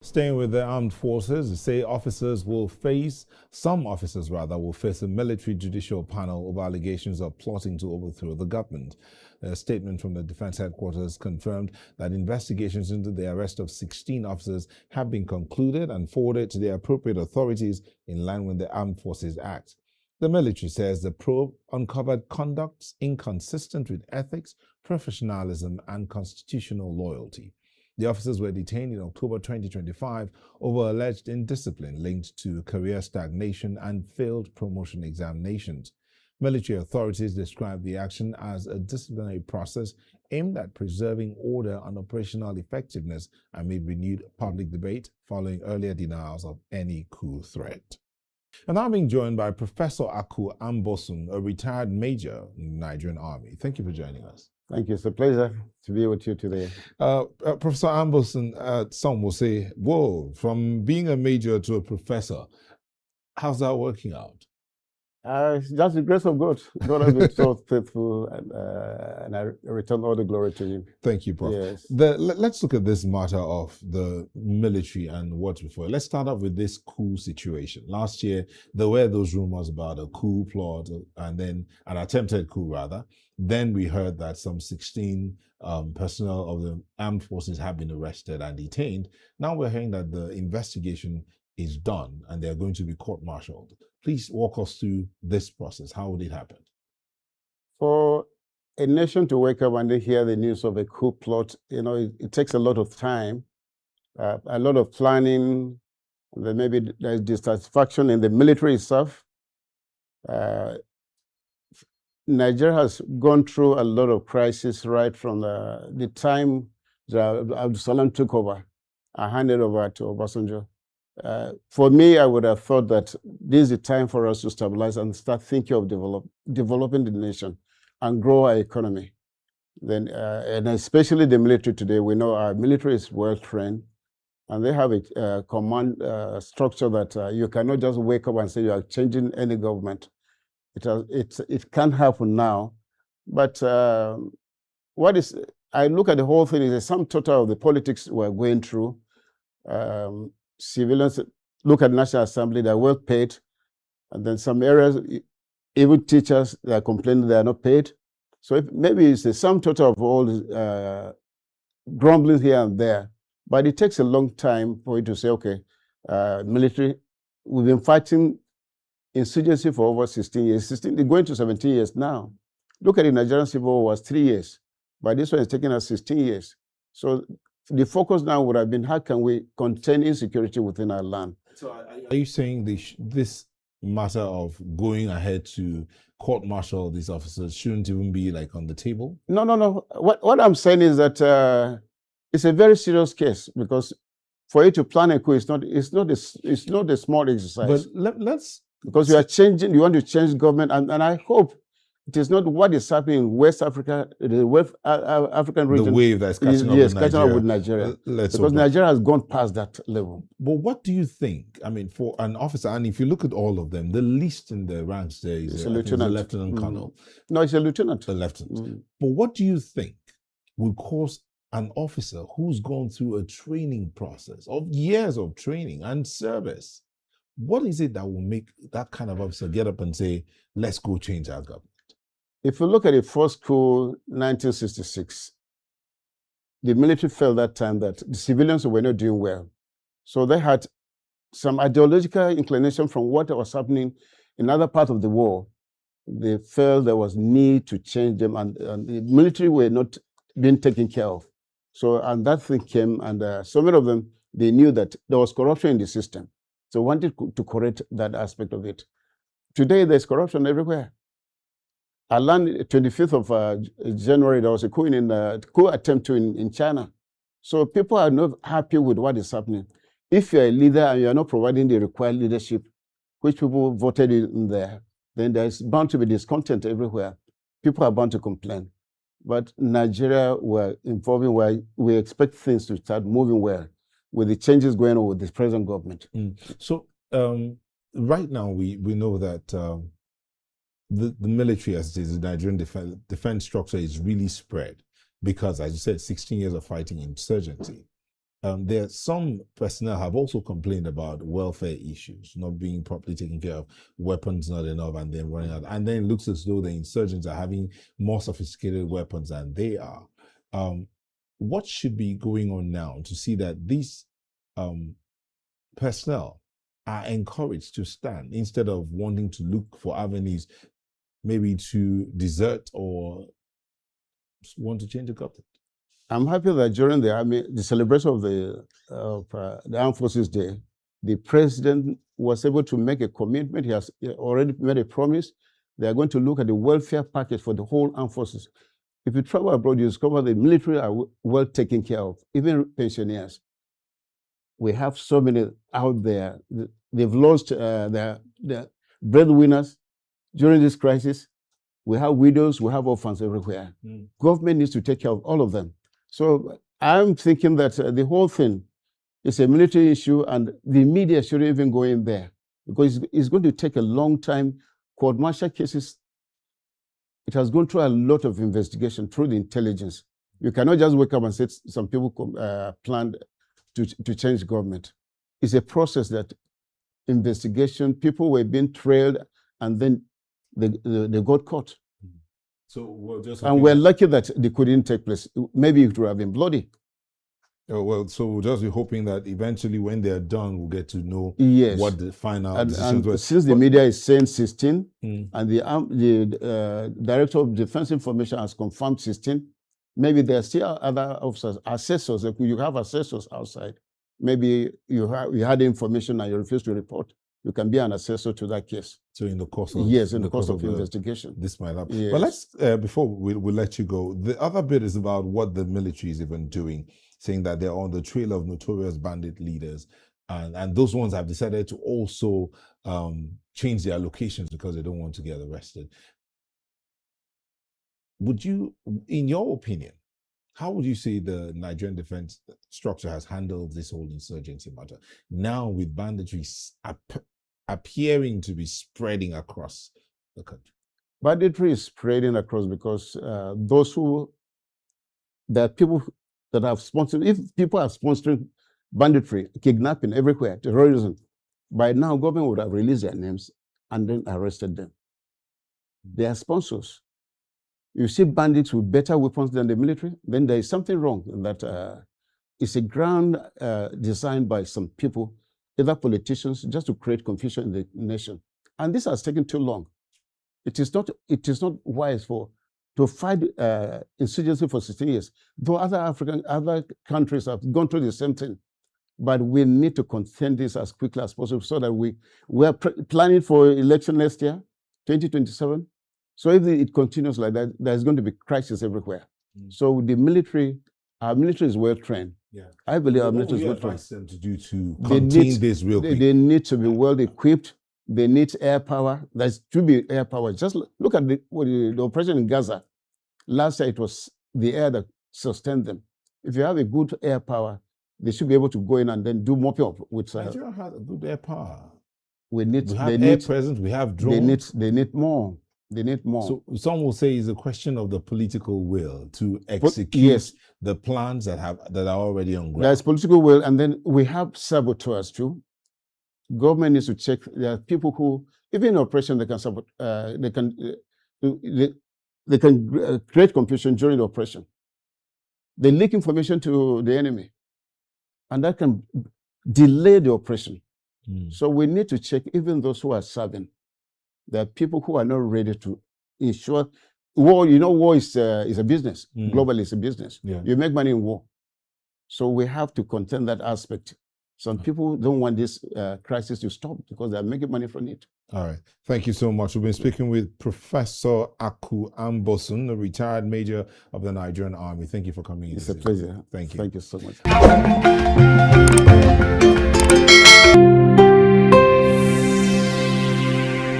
Staying with the armed forces, they say some officers will face a military judicial panel over allegations of plotting to overthrow the government. A statement from the defense headquarters confirmed that investigations into the arrest of 16 officers have been concluded and forwarded to the appropriate authorities in line with the Armed Forces Act. The military says the probe uncovered conducts inconsistent with ethics, professionalism, and constitutional loyalty. The officers were detained in October 2025 over alleged indiscipline linked to career stagnation and failed promotion examinations. Military authorities described the action as a disciplinary process aimed at preserving order and operational effectiveness amid renewed public debate following earlier denials of any coup threat. And I'm being joined by Professor Amboson, a retired major in the Nigerian Army. Thank you for joining us. Thank you. It's a pleasure to be with you today. Professor Amboson, some will say, whoa, from being a major to a professor, how's that working out? That's the grace of God. God has been so faithful, and I return all the glory to Him. Thank you, Prof. Yes. Let's look at this matter of the military and what's before. Let's start off with this coup situation. Last year, there were those rumors about a coup plot and then an attempted coup, rather. Then we heard that some 16 personnel of the armed forces have been arrested and detained. Now we're hearing that the investigation is done and they're going to be court-martialed. Please walk us through this process. How would it happen? For a nation to wake up and they hear the news of a coup plot, it takes a lot of time, a lot of planning. Then maybe there's dissatisfaction in the military itself. Nigeria has gone through a lot of crises right from the time that Amboson took over. I handed over to Obasanjo. For me, I would have thought that this is the time for us to stabilize and start thinking of developing the nation and grow our economy. Then, and especially the military today, we know our military is well trained, and they have a command structure that you cannot just wake up and say you are changing any government. It can happen now, but I look at the whole thing is a sum total of the politics we're going through. Civilians look at the National Assembly, they're well paid, and then some areas, even teachers, they are complaining they are not paid. So maybe it's a sum total of all grumbling here and there, but it takes a long time for you to say, okay, military, we've been fighting insurgency for over 16 years, they're going to 17 years now. Look at the Nigerian Civil War was 3 years, but this one is taking us 16 years. So the focus now would have been how can we contain insecurity within our land. So are you saying this matter of going ahead to court-martial these officers shouldn't even be like on the table? No. What I'm saying is that it's a very serious case because for you to plan a coup, it's not a small exercise. But let's because you want to change government, and I hope it is not what is happening in West Africa, the West African region. The wave that's catching up with Nigeria. Because Nigeria has gone past that level. But what do you think? I mean, for an officer, and if you look at all of them, the least in the ranks there is a lieutenant colonel. No, it's a lieutenant. A lieutenant. But what do you think would cause an officer who's gone through a training process of years of training and service? What is it that will make that kind of officer get up and say, let's go change our government? If you look at the first coup, 1966, the military felt that time that the civilians were not doing well. So they had some ideological inclination from what was happening in other parts of the world. They felt there was need to change them, and the military were not being taken care of. So, and that thing came, and so many of them, they knew that there was corruption in the system. So wanted to correct that aspect of it. Today, there's corruption everywhere. I learned 25th of January, there was a coup attempt in China. So people are not happy with what is happening. If you're a leader and you're not providing the required leadership, which people voted in there, then there's bound to be discontent everywhere. People are bound to complain. But Nigeria, we're evolving where we expect things to start moving well, with the changes going on with the present government. So right now we know that the military, as it is, the Nigerian defense structure is really spread because, as you said, 16 years of fighting insurgency. some personnel have also complained about welfare issues, not being properly taken care of, weapons not enough, and then running out. And then it looks as though the insurgents are having more sophisticated weapons than they are. What should be going on now to see that these personnel are encouraged to stand instead of wanting to look for avenues, maybe to desert or want to change the government? I'm happy that during the celebration of the Armed Forces Day, the president was able to make a commitment. He has already made a promise. They are going to look at the welfare package for the whole armed forces. If you travel abroad, you discover the military are well taken care of, even pensioners. We have so many out there. They've lost their breadwinners during this crisis. We have widows, we have orphans everywhere. Government needs to take care of all of them. So I'm thinking that the whole thing is a military issue, and the media shouldn't even go in there, because it's going to take a long time. Court-martial cases, it has gone through a lot of investigation through the intelligence. You cannot just wake up and say some people planned to change government. It's a process that investigation, people were being trailed, and then they got caught. So we're lucky that they couldn't take place. Maybe it would have been bloody. Oh, well, so we'll just be hoping that eventually when they're done, we'll get to know what the final decisions were. Since the media is saying 16, and the Director of Defense Information has confirmed 16, maybe there are still other officers, assessors. If you have assessors outside, maybe you had information and you refuse to report. You can be an assessor to that case. So in the course of the course of investigation, this might happen. Yes. But let's before we'll let you go. The other bit is about what the military is even doing, saying that they're on the trail of notorious bandit leaders, and those ones have decided to also change their locations because they don't want to get arrested. Would you, in your opinion, how would you say the Nigerian defense structure has handled this whole insurgency matter now with banditry appearing to be spreading across the country? Banditry is spreading across because there are people that have sponsored, if people are sponsoring banditry, kidnapping everywhere, terrorism, by now government would have released their names and then arrested them. They are sponsors. You see bandits with better weapons than the military, then there is something wrong in that. It's a ground designed by some people, either politicians, just to create confusion in the nation. And this has taken too long. It is not wise to fight insurgency for 16 years. Though other countries have gone through the same thing. But we need to contend this as quickly as possible so that we are planning for election next year, 2027. So if it continues like that, there's going to be crisis everywhere. So our military is well trained. Yeah. I believe our military is well trained. What would you advise them to do to contain this real quick? They need to be well equipped. They need air power. There should be air power. Just look at the operation in Gaza. Last year, it was the air that sustained them. If you have a good air power, they should be able to go in and then do mopping up with. Nigeria has a good air power. We have air presence. We have drones. They need more. They need more. So some will say it's a question of the political will to execute the plans that are already on ground. There's political will, and then we have saboteurs too. Government needs to check. There are people who, even in operation, they can support. They can create confusion during the operation. They leak information to the enemy, and that can delay the operation. So we need to check even those who are serving. There are people who are not ready to ensure war. You know, war is a business. Globally, it's a business. Yeah. You make money in war. So we have to contend that aspect. Some people don't want this crisis to stop because they're making money from it. All right. Thank you so much. We've been speaking with Professor Coup Amboson, a retired major of the Nigerian Army. Thank you for coming in. It's a pleasure. Thank you. Thank you so much.